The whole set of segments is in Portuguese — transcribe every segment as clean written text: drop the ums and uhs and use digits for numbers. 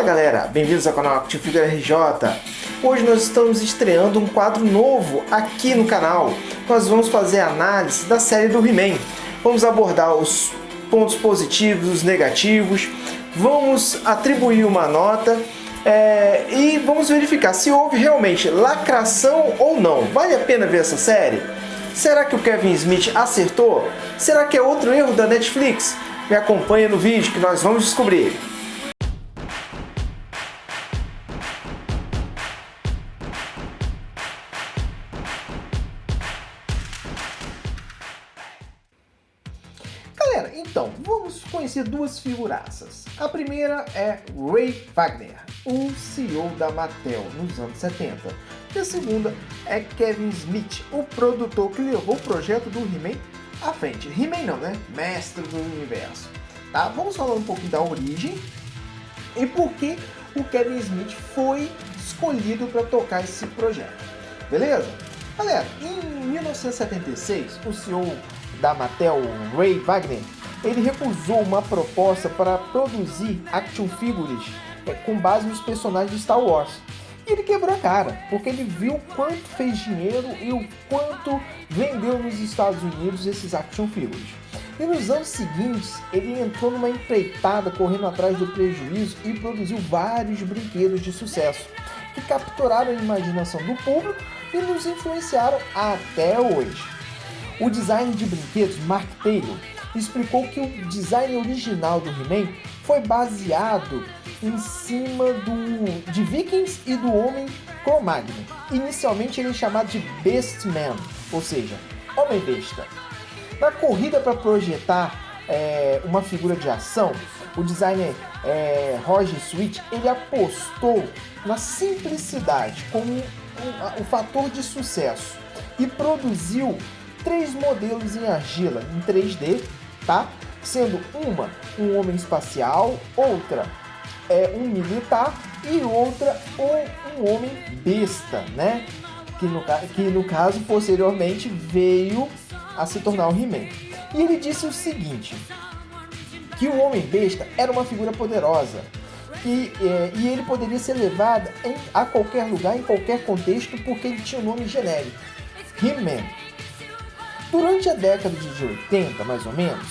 galera, bem-vindos ao canal Action Figure RJ. Hoje nós estamos estreando um quadro novo aqui no canal. Nós vamos fazer a análise da série do He-Man. Vamos abordar os pontos positivos, os negativos, vamos atribuir uma nota e vamos verificar se houve realmente lacração ou não. Vale a pena ver essa série? Será que o Kevin Smith acertou? Será que é outro erro da Netflix? Me acompanha no vídeo que nós vamos descobrir. Galera, então, vamos conhecer duas figuraças. A primeira é Ray Wagner, o CEO da Mattel nos anos 70. E a segunda é Kevin Smith, o produtor que levou o projeto do He-Man à frente. He-Man não, né? Mestre do Universo. Tá? Vamos falar um pouquinho da origem e por que o Kevin Smith foi escolhido para tocar esse projeto. Beleza? Galera, em 1976, o CEO da Mattel, Ray Wagner, ele recusou uma proposta para produzir action figures com base nos personagens de Star Wars. E ele quebrou a cara, porque ele viu quanto fez dinheiro e o quanto vendeu nos Estados Unidos esses action figures. E nos anos seguintes, ele entrou numa empreitada correndo atrás do prejuízo e produziu vários brinquedos de sucesso, que capturaram a imaginação do público e nos influenciaram até hoje. O designer de brinquedos, Mark Taylor, explicou que o design original do He-Man foi baseado em cima de Vikings e do Homem Cro-Magnon. Inicialmente ele é chamado de Beastman, ou seja, Homem-Besta. Na corrida para projetar uma figura de ação, o designer Roger Sweet ele apostou na simplicidade como o fator de sucesso e produziu 3 modelos em argila, em 3D, tá? Sendo um homem espacial, outra um militar e outra um homem besta, né? Que no caso posteriormente veio a se tornar o He-Man. E ele disse o seguinte, que o homem besta era uma figura poderosa e ele poderia ser levado a qualquer lugar, em qualquer contexto, porque ele tinha um nome genérico, He-Man. Durante a década de 80, mais ou menos,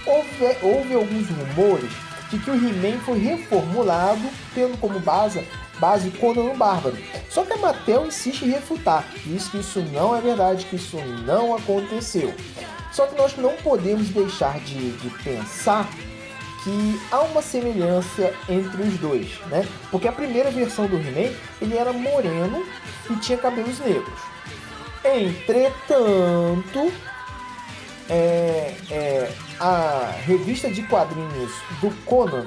houve alguns rumores de que o He-Man foi reformulado tendo como base Conan o Bárbaro. Só que a Mattel insiste em refutar, diz que isso não é verdade, que isso não aconteceu. Só que nós não podemos deixar de pensar que há uma semelhança entre os dois, né? Porque a primeira versão do He-Man, ele era moreno e tinha cabelos negros. Entretanto, a revista de quadrinhos do Conan,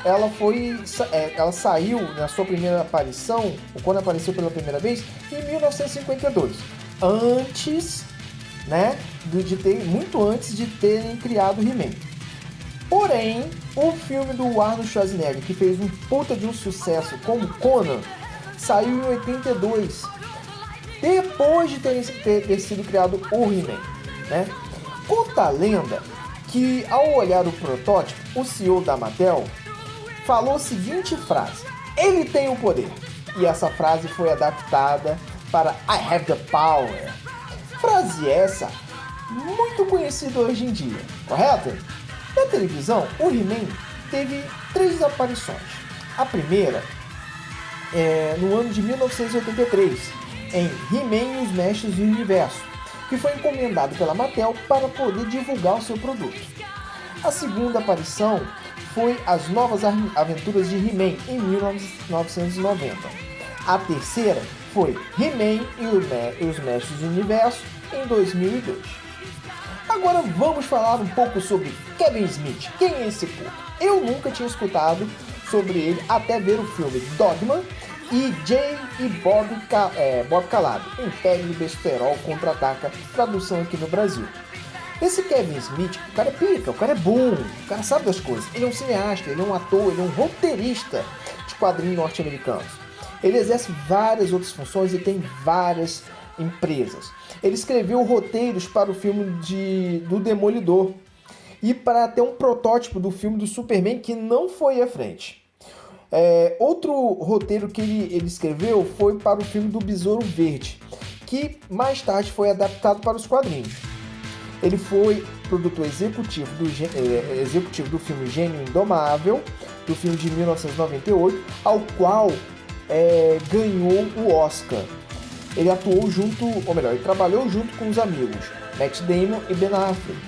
ela saiu na sua primeira aparição, o Conan apareceu pela primeira vez em 1952, antes, né, muito antes de terem criado o He-Man. Porém, o filme do Arnold Schwarzenegger, que fez um puta de um sucesso como Conan, saiu em 82, depois de ter sido criado o He-Man, né? Conta a lenda que, ao olhar o protótipo, o CEO da Mattel falou a seguinte frase: ele tem o poder. E essa frase foi adaptada para I have the power. Frase essa muito conhecida hoje em dia, correto? Na televisão, o He-Man teve 3 aparições. A primeira no ano de 1983, em He-Man e os Mestres do Universo, que foi encomendado pela Mattel para poder divulgar o seu produto. A segunda aparição foi As Novas Aventuras de He-Man, em 1990. A terceira foi He-Man e os Mestres do Universo, em 2002. Agora vamos falar um pouco sobre Kevin Smith. Quem é esse porco? Eu nunca tinha escutado sobre ele até ver o filme Dogma e Jay e Bob Calado, Império do Besterol Contra-Ataca, tradução aqui no Brasil. Esse Kevin Smith, o cara é pica, o cara é bom, o cara sabe das coisas. Ele é um cineasta, ele é um ator, ele é um roteirista de quadrinhos norte-americanos. Ele exerce várias outras funções e tem várias empresas. Ele escreveu roteiros para o filme do Demolidor e para ter um protótipo do filme do Superman que não foi à frente. Outro roteiro que ele escreveu foi para o filme do Besouro Verde, que mais tarde foi adaptado para os quadrinhos. Ele foi produtor executivo do filme Gênio Indomável, do filme de 1998, ao qual ganhou o Oscar. Ele atuou junto, ou melhor, ele trabalhou junto com os amigos Matt Damon e Ben Affleck.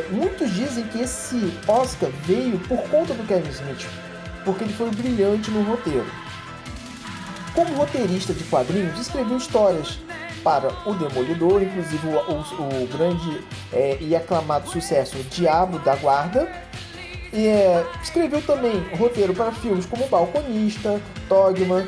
Muitos dizem que esse Oscar veio por conta do Kevin Smith, porque ele foi brilhante no roteiro. Como roteirista de quadrinhos, escreveu histórias para o Demolidor, inclusive o grande e aclamado sucesso Diabo da Guarda. E escreveu também roteiro para filmes como O Balconista, Dogma,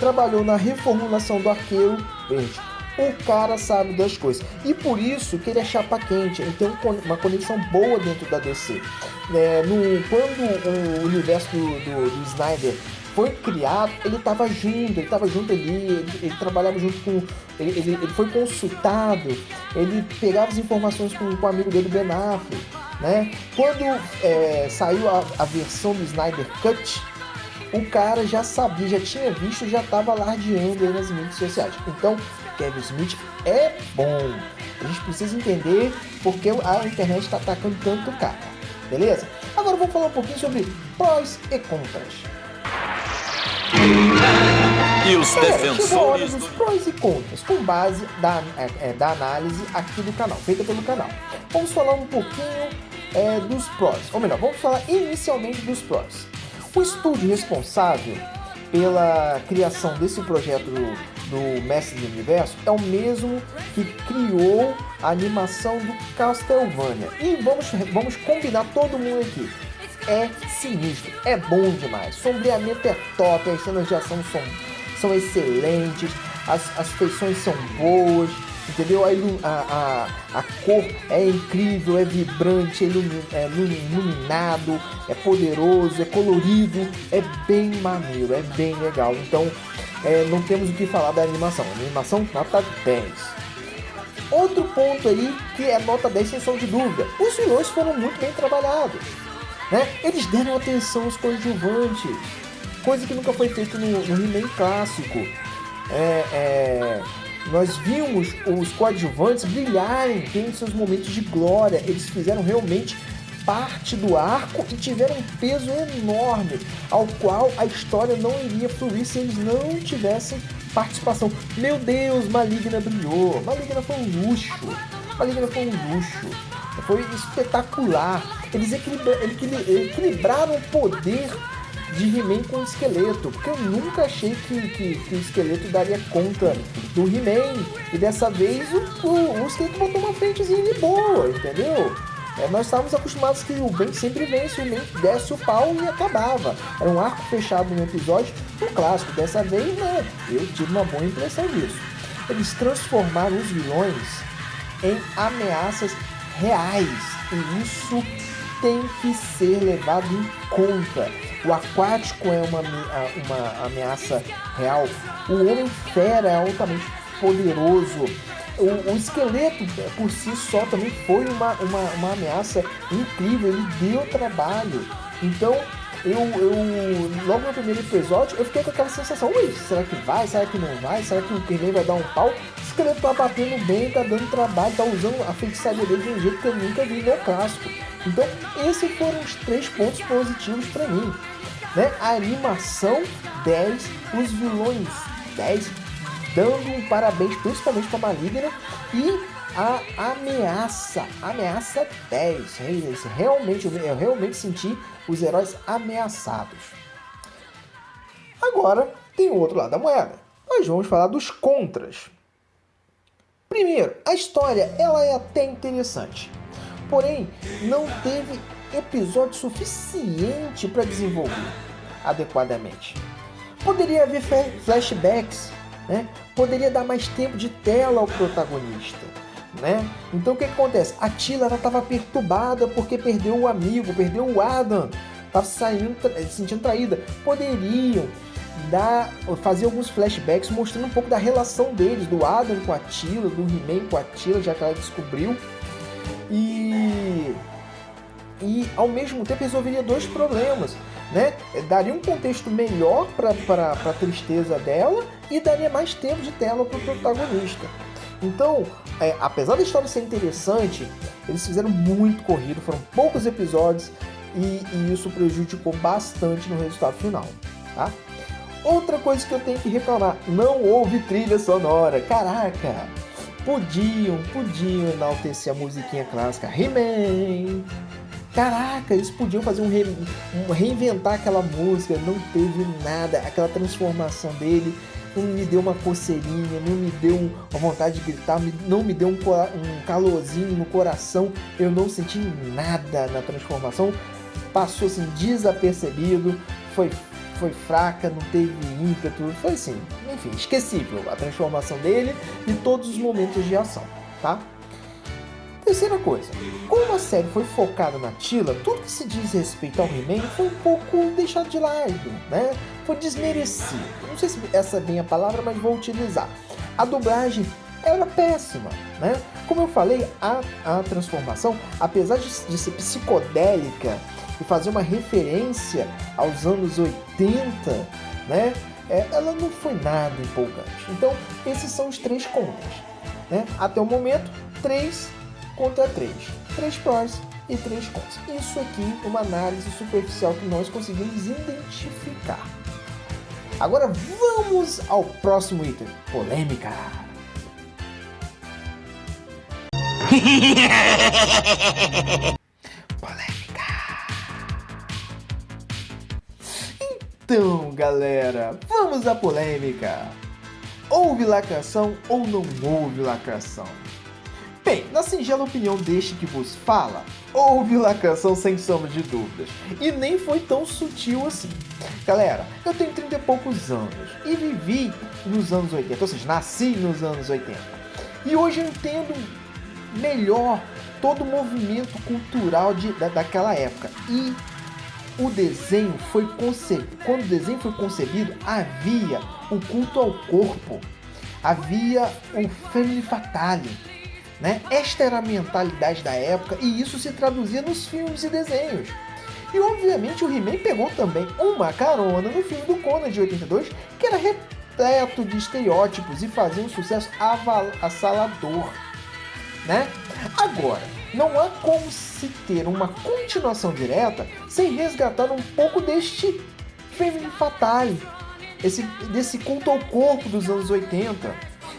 trabalhou na reformulação do Arqueiro Verde. O cara sabe das coisas. E por isso que ele é chapa quente, ele tem uma conexão boa dentro da DC. Quando o universo do Snyder foi criado, ele estava junto ali, ele trabalhava junto com... Ele foi consultado, ele pegava as informações com o amigo dele, Ben Affleck, né? Quando saiu a versão do Snyder Cut, o cara já sabia, já tinha visto, já estava alardeando aí nas mídias sociais. Então, Kevin Smith é bom. A gente precisa entender porque a internet está atacando tanto o cara, beleza? Agora vamos falar um pouquinho sobre prós e contras. E os defensores dos prós e contras, com base da análise aqui do canal, feita pelo canal. Vamos falar um pouquinho dos prós, ou melhor, vamos falar inicialmente dos prós. O estúdio responsável pela criação desse projeto do Mestre do Universo é o mesmo que criou a animação do Castlevania. E vamos combinar todo mundo aqui. É sinistro, é bom demais, sombreamento é top, as cenas de ação são excelentes, as feições são boas, entendeu? A cor é incrível, é vibrante, é iluminado, é poderoso, é colorido, é bem maneiro, é bem legal. Então, não temos o que falar da animação. A animação nota 10. Outro ponto aí que é nota 10 sem sombra de dúvida. Os vilões foram muito bem trabalhados, né? Eles deram atenção aos coadjuvantes, coisa que nunca foi feita no He-Man clássico. Nós vimos os coadjuvantes brilharem, tendo seus momentos de glória. Eles fizeram realmente parte do arco e tiveram um peso enorme, ao qual a história não iria fluir se eles não tivessem participação. Meu Deus, Maligna brilhou. Maligna foi um luxo. Foi espetacular. Eles equilibraram o poder de He-Man com o esqueleto, porque eu nunca achei que o esqueleto daria conta do He-Man, e dessa vez o esqueleto botou uma frentezinha de boa, entendeu? Nós estávamos acostumados que o bem sempre vence, o He-Man desce o pau e acabava. Era um arco fechado no episódio, um clássico. Dessa vez não, eu tive uma boa impressão disso. Eles transformaram os vilões em ameaças reais, e isso tem que ser levado em conta. O aquático é uma ameaça real, o Homem-Fera é altamente poderoso, o esqueleto por si só também foi uma ameaça incrível, ele deu trabalho. Então eu logo no primeiro episódio eu fiquei com aquela sensação, ui, será que vai, será que não vai, será que o He-Man vai dar um pau? O esqueleto tá batendo bem, tá dando trabalho, tá usando a feitiçaria dele de um jeito que eu nunca vi no clássico. Então esses foram os 3 pontos positivos para mim, né? A animação 10, os vilões 10, dando um parabéns principalmente para Maligna, e a ameaça 10. Eu realmente senti os heróis ameaçados. Agora tem o outro lado da moeda. Nós vamos falar dos contras. Primeiro, a história ela é até interessante, porém não teve episódio suficiente para desenvolver adequadamente. Poderia haver flashbacks, né? Poderia dar mais tempo de tela ao protagonista, né? Então o que acontece? A Teela estava perturbada porque perdeu o amigo, perdeu o Adam, estava se sentindo traída. Poderiam fazer alguns flashbacks mostrando um pouco da relação deles, do Adam com a Teela, do He-Man com a Teela, já que ela descobriu. E e ao mesmo tempo resolveria dois problemas, né? Daria um contexto melhor para a tristeza dela e daria mais tempo de tela para o protagonista. Então, apesar da história ser interessante, eles fizeram muito corrido, foram poucos episódios e isso prejudicou bastante no resultado final, tá? Outra coisa que eu tenho que reclamar, não houve trilha sonora. Caraca, podiam enaltecer a musiquinha clássica He-Man. Caraca, eles podiam fazer reinventar aquela música, não teve nada, aquela transformação dele não me deu uma coceirinha, não me deu uma vontade de gritar, não me deu um calorzinho no coração, eu não senti nada na transformação, passou assim desapercebido, foi fraca, não teve ímpeto, foi assim, enfim, esquecível a transformação dele e todos os momentos de ação, tá? Terceira coisa, como a série foi focada na Teela, tudo que se diz respeito ao He-Man foi um pouco deixado de lado, né? Foi desmerecido. Não sei se essa é bem a palavra, mas vou utilizar. A dublagem era péssima, né? Como eu falei, a transformação, apesar de ser psicodélica e fazer uma referência aos anos 80, né? Ela não foi nada empolgante. Então, esses são os 3 contras, né? Até o momento, 3 contra 3. 3 prós e 3 contras. Isso aqui é uma análise superficial que nós conseguimos identificar. Agora vamos ao próximo item. Polêmica. Polêmica. Então, galera, vamos à polêmica. Houve lacração ou não houve lacração? Bem, na singela opinião deste que vos fala, houve lacração sem sombra de dúvidas, e nem foi tão sutil assim. Galera, eu tenho 30 e poucos anos, e vivi nos anos 80, ou seja, nasci nos anos 80. E hoje eu entendo melhor todo o movimento cultural daquela época. E o desenho foi concebido, quando o desenho foi concebido, havia o culto ao corpo, havia o Family Fatale, né? Esta era a mentalidade da época e isso se traduzia nos filmes e desenhos. E obviamente o He-Man pegou também uma carona no filme do Conan de 82, que era repleto de estereótipos e fazia um sucesso avassalador, né? Agora, não há como se ter uma continuação direta sem resgatar um pouco deste Family Fatale, desse culto ao corpo dos anos 80.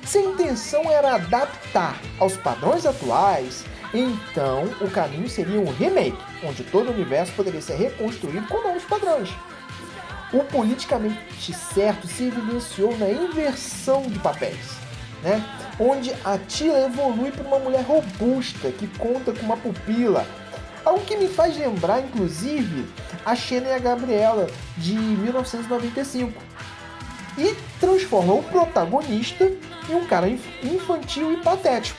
Se a intenção era adaptar aos padrões atuais, então o caminho seria um remake, onde todo o universo poderia ser reconstruído com novos padrões. O politicamente certo se evidenciou na inversão de papéis, né? Onde a Teela evolui para uma mulher robusta que conta com uma pupila, algo que me faz lembrar, inclusive, a Xena e a Gabriela de 1995. E transforma o protagonista em um cara infantil e patético.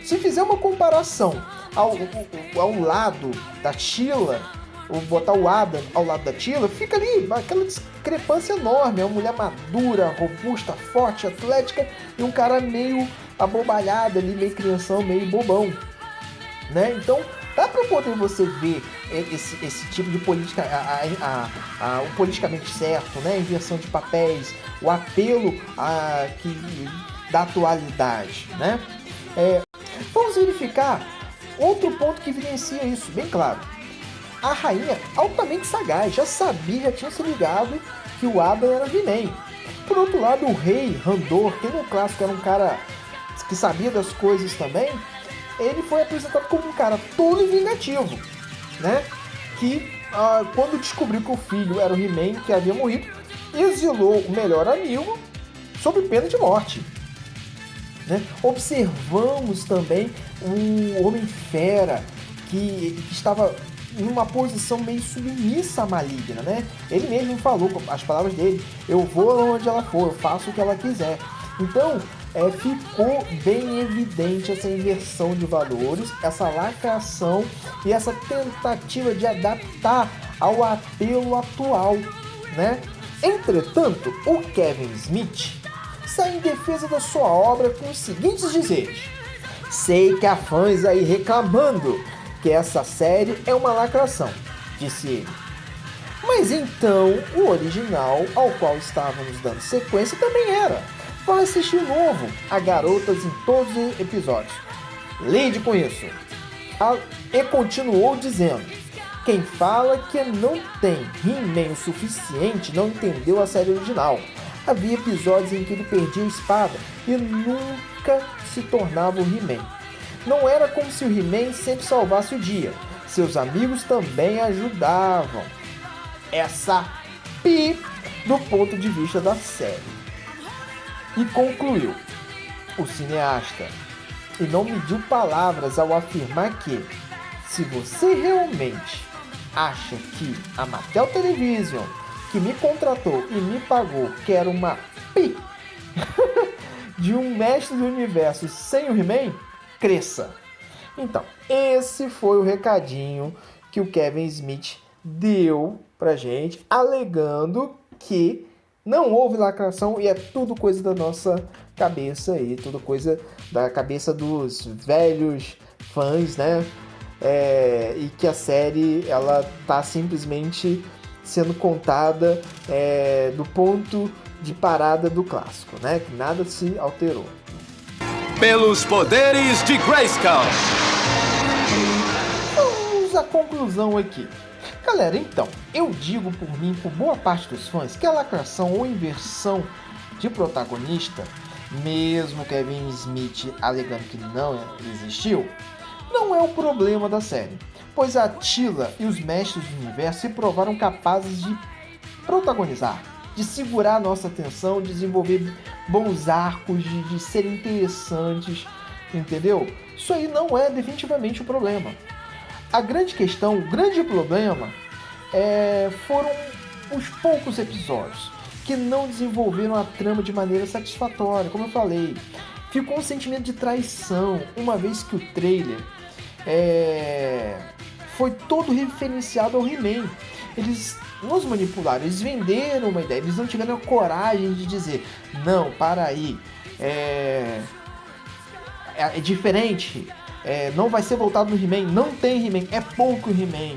Se fizer uma comparação ao lado da Teela, ou botar o Adam ao lado da Teela, fica ali aquela discrepância enorme. É uma mulher madura, robusta, forte, atlética, e um cara meio abobalhado ali, meio crianção, meio bobão, né? Então, dá para poder você ver esse tipo de política, o politicamente certo, né? A inversão de papéis, o apelo da atualidade, né? Vamos verificar outro ponto que evidencia isso, bem claro. A rainha, altamente sagaz, já tinha se ligado que o Adam era He-Man. Por outro lado, o rei, Randor, que no clássico era um cara que sabia das coisas também, ele foi apresentado como um cara tolo e vingativo, né? Que quando descobriu que o filho era o He-Man que havia morrido, exilou o melhor amigo sob pena de morte, né? Observamos também um Homem-Fera que estava em uma posição meio submissa à Maligna, né? Ele mesmo falou, as palavras dele, eu vou onde ela for, eu faço o que ela quiser. Então, ficou bem evidente essa inversão de valores, essa lacração e essa tentativa de adaptar ao apelo atual, né? Entretanto, o Kevin Smith sai em defesa da sua obra com os seguintes dizeres: sei que há fãs aí reclamando que essa série é uma lacração, disse ele. Mas então, o original, ao qual estávamos dando sequência, também era. Vai assistir o novo, há garotas em todos os episódios. Lide com isso. E continuou dizendo: quem fala que não tem He-Man o suficiente não entendeu a série original. Havia episódios em que ele perdia a espada e nunca se tornava o He-Man. Não era como se o He-Man sempre salvasse o dia. Seus amigos também ajudavam. Essa pi do ponto de vista da série. E concluiu o cineasta, e não mediu palavras ao afirmar que, se você realmente acha que a Mattel Television, que me contratou e me pagou, quer uma pi de um mestre do universo sem o He-Man, cresça. Então, esse foi o recadinho que o Kevin Smith deu pra gente, alegando que não houve lacração e é tudo coisa da nossa cabeça aí, tudo coisa da cabeça dos velhos fãs, né? E que a série, ela tá simplesmente sendo contada do ponto de parada do clássico, né? Que nada se alterou. Pelos poderes de Grayskull. Vamos à conclusão aqui. Galera, então, eu digo por mim, por boa parte dos fãs, que a lacração ou inversão de protagonista, mesmo Kevin Smith alegando que não existiu, não é o problema da série, pois a Teela e os mestres do universo se provaram capazes de protagonizar, de segurar a nossa atenção, desenvolver bons arcos, de serem interessantes, entendeu? Isso aí não é definitivamente o problema. A grande questão, o grande problema foram os poucos episódios que não desenvolveram a trama de maneira satisfatória, como eu falei. Ficou um sentimento de traição, uma vez que o trailer foi todo referenciado ao He-Man. Eles nos manipularam, eles venderam uma ideia, eles não tiveram a coragem de dizer: não, para aí, é diferente, não vai ser voltado no He-Man, não tem He-Man, é pouco He-Man,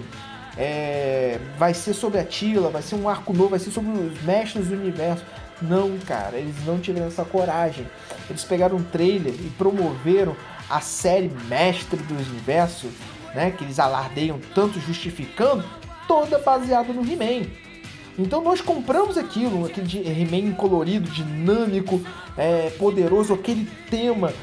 vai ser sobre a Teela, vai ser um arco novo, vai ser sobre os mestres do universo. Não, cara, eles não tiveram essa coragem. Eles pegaram um trailer e promoveram a série Mestre do Universo, né, que eles alardeiam tanto, justificando, toda baseada no He-Man. Então nós compramos aquilo, aquele He-Man colorido, dinâmico, poderoso, aquele tema,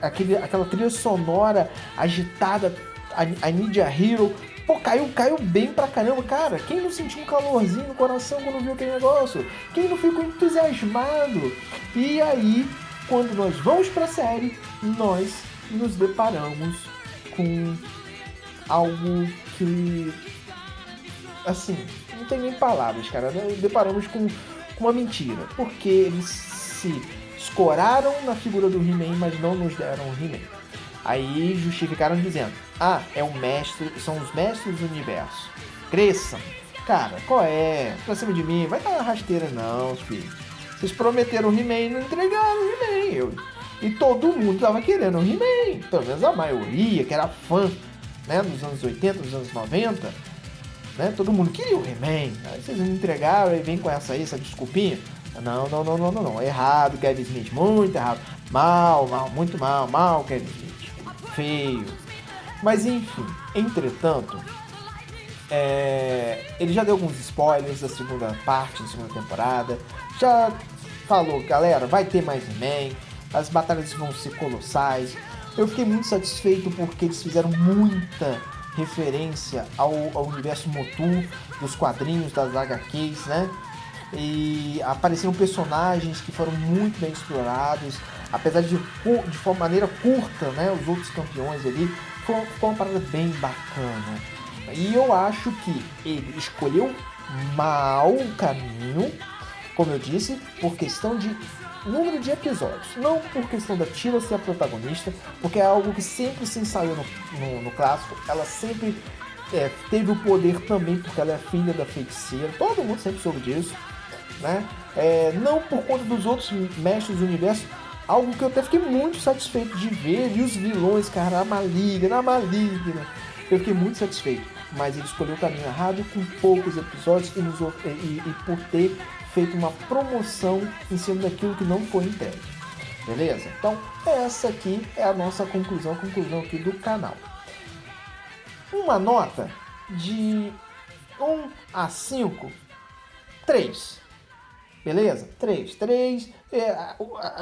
aquela trilha sonora agitada, a Ninja Hero. Pô, caiu bem pra caramba, cara. Quem não sentiu um calorzinho no coração quando viu aquele negócio? Quem não ficou entusiasmado? E aí, quando nós vamos pra série, nós nos deparamos com algo que, assim, não tem nem palavras, cara. Nós deparamos com uma mentira, porque eles se escoraram na figura do He-Man, mas não nos deram o He-Man. Aí justificaram dizendo: são os mestres do universo, cresçam. Cara, qual é? Pra cima de mim, vai dar uma rasteira não, filho. Vocês prometeram o He-Man e não entregaram o He-Man. E todo mundo tava querendo o He-Man, pelo menos a maioria, que era fã, né, nos anos 80, nos anos 90, né, todo mundo queria o He-Man. Aí vocês não entregaram e vem com essa desculpinha. Não, errado, Kevin Smith, muito errado. Muito mal, Kevin Smith. Feio. Mas enfim, entretanto, ele já deu alguns spoilers da segunda parte, da segunda temporada. Já falou, galera, vai ter mais He-Man, as batalhas vão ser colossais. Eu fiquei muito satisfeito porque eles fizeram muita referência ao universo Motu, dos quadrinhos, das HQs, né? E apareceram personagens que foram muito bem explorados, apesar de maneira curta, né? Os outros campeões ali, foi uma parada bem bacana. E eu acho que ele escolheu mal o caminho, como eu disse, por questão de número de episódios, não por questão da Teela ser a protagonista, porque é algo que sempre se ensaiou no clássico. Ela sempre teve o poder também porque ela é filha da feiticeira, todo mundo sempre soube disso, né? Não por conta dos outros mestres do universo, Algo que eu até fiquei muito satisfeito de ver. E os vilões, cara, a Maligna. Eu fiquei muito satisfeito. Mas ele escolheu o caminho errado com poucos episódios e por ter feito uma promoção em cima daquilo que não foi entregue. Beleza? Então, essa aqui é a nossa conclusão aqui do canal. Uma nota de 1 a 5, 3. Beleza? 3.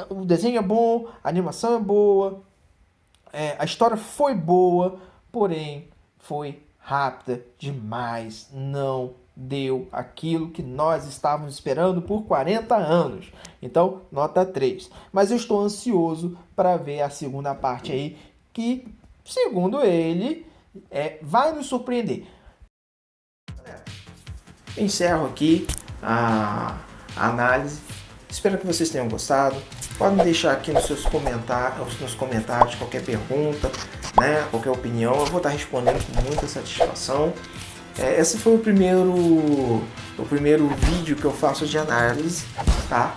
O desenho é bom, a animação é boa, a história foi boa, porém foi rápida demais. Não deu aquilo que nós estávamos esperando por 40 anos. Então, nota 3. Mas eu estou ansioso para ver a segunda parte aí, que, segundo ele, vai nos surpreender. Encerro aqui a análise. Espero que vocês tenham gostado. Podem deixar aqui nos comentários qualquer pergunta, né, qualquer opinião. Eu vou estar respondendo com muita satisfação. Esse foi o primeiro vídeo que eu faço de análise, tá?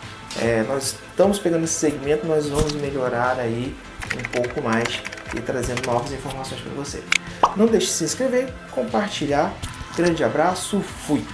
Nós estamos pegando esse segmento, nós vamos melhorar aí um pouco mais e trazendo novas informações para você. Não deixe de se inscrever, compartilhar. Grande abraço, fui!